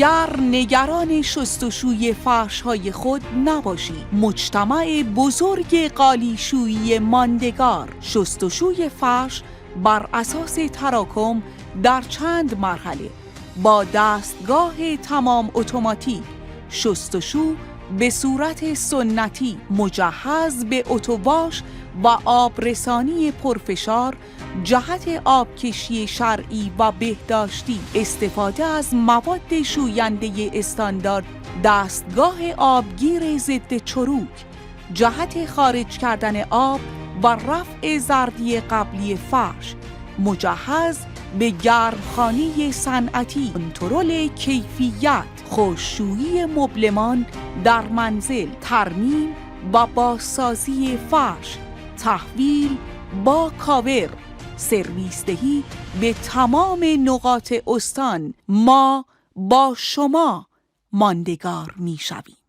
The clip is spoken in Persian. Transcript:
دیگر نگران شستشوی فرش‌های خود نباشید. مجتمع بزرگ قالیشویی ماندگار. شستشوی فرش بر اساس تراکم در چند مرحله با دستگاه تمام اتوماتیک، شستشو به صورت سنتی مجهز به اتوواش و آبرسانی پرفشار جهت آبکشی شرعی و بهداشتی، استفاده از مواد شوینده استاندارد، دستگاه آبگیر ضد چروک جهت خارج کردن آب و رفع زردی قبلی فرش، مجهز به گرمخانه صنعتی، کنترل کیفیت، خشکشویی مبلمان در منزل، ترمیم و بازسازی فرش، تحویل با کاور، سرویس دهی به تمام نقاط استان. ما با شما ماندگار می‌شویم.